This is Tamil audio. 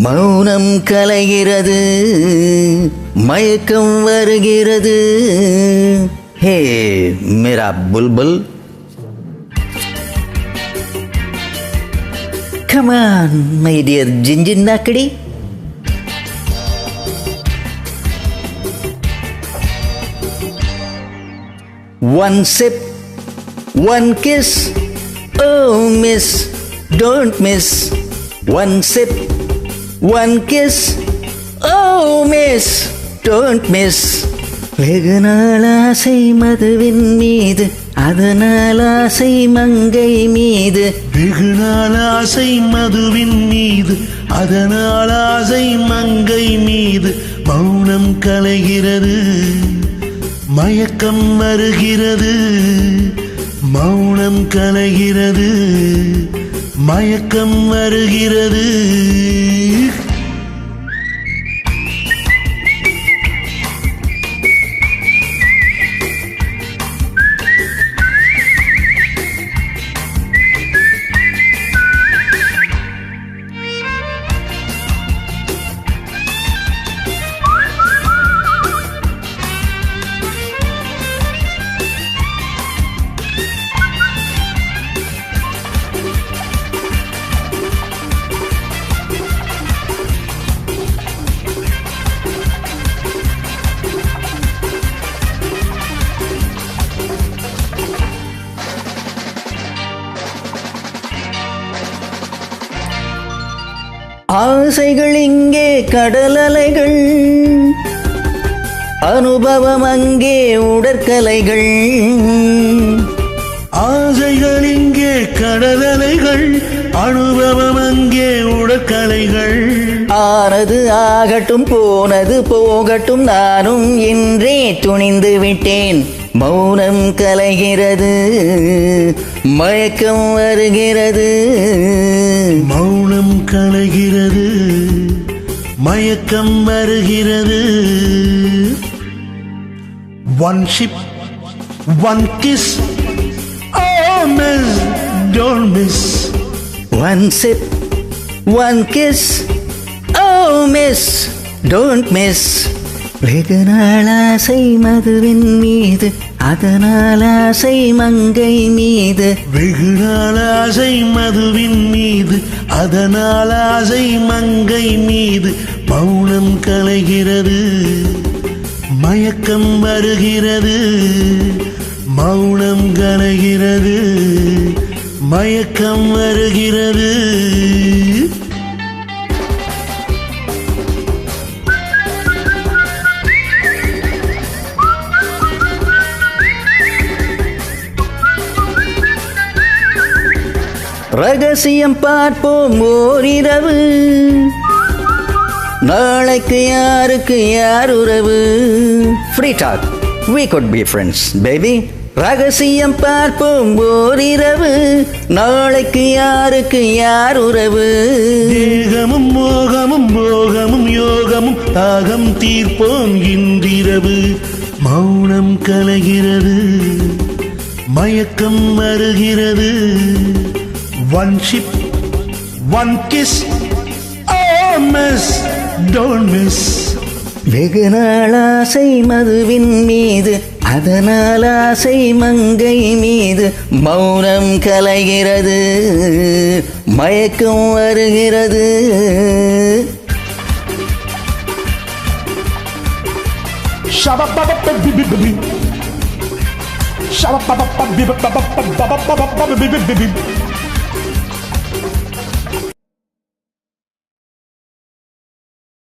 மௌனம் கலைகிறது, மயக்கம் வருகிறது. ஹே மேரா Bulbul, come on my dear ஜிஞ்சின்னாக்கடி. One sip, one kiss, oh miss, don't miss. One sip, one kiss, oh miss, don't miss. வெகு நாள் ஆசை மதுவின் மீது, அதனால் ஆசை மங்கை மீது. வெகு நாள் ஆசை மதுவின் மீது, அதனால் ஆசை மங்கை மீது. மௌனம் கலைகிறது, மயக்கம் வருகிறது. மௌனம் கலைகிறது, மயக்கம் வருகிறது. ஆசைகள் இங்கே கடல் அலைகள், அனுபவம் அங்கே உடற்கலைகள். ஆசைகள் இங்கே கடல் அலைகள், அனுபவம் அங்கே உடற்கலைகள். ஆனது ஆகட்டும், போனது போகட்டும், நானும் இன்றே துணிந்து விட்டேன். மௌனம் கலைகிறது, மயக்கம் வருகிறது. மௌனம் கலைகிறது, மயக்கம் வருகிறது. One ship, one kiss, oh miss, don't miss. One sip, one kiss, oh miss, don't miss. வெகு நாள் ஆசை மதுவின் மீது, அதனால் ஆசை மங்கை மீது. வெகு நாள் ஆசை மதுவின் மீது, அதனால் ஆசை மங்கை மீது. மௌனம் கலைகிறது, மயக்கம் வருகிறது. மௌனம் கலைகிறது, மயக்கம் வருகிறது. ரகசியம் பார்ப்போம் ஓரிரவு, நாளைக்கு யாருக்கு யார் உறவு. Free talk, we could be friends baby. ரகசியம் பார்ப்போம் ஓரிரவு, நாளைக்கு யாருக்கு யார் உறவு. தேகமும் மோகமும் போகமும் யோகமும் தாகம் தீர்ப்போம் இன்றிரவு. மௌனம் கலைகிறது, மயக்கம் வருகிறது. One ship, one kiss, oh miss, don't miss. வெகு நாள் ஆசை மதுவின் மீது, அதனால் ஆசை மங்கை மீது. மௌனம் கலைகிறது, மயக்கம் வருகிறது. Shabba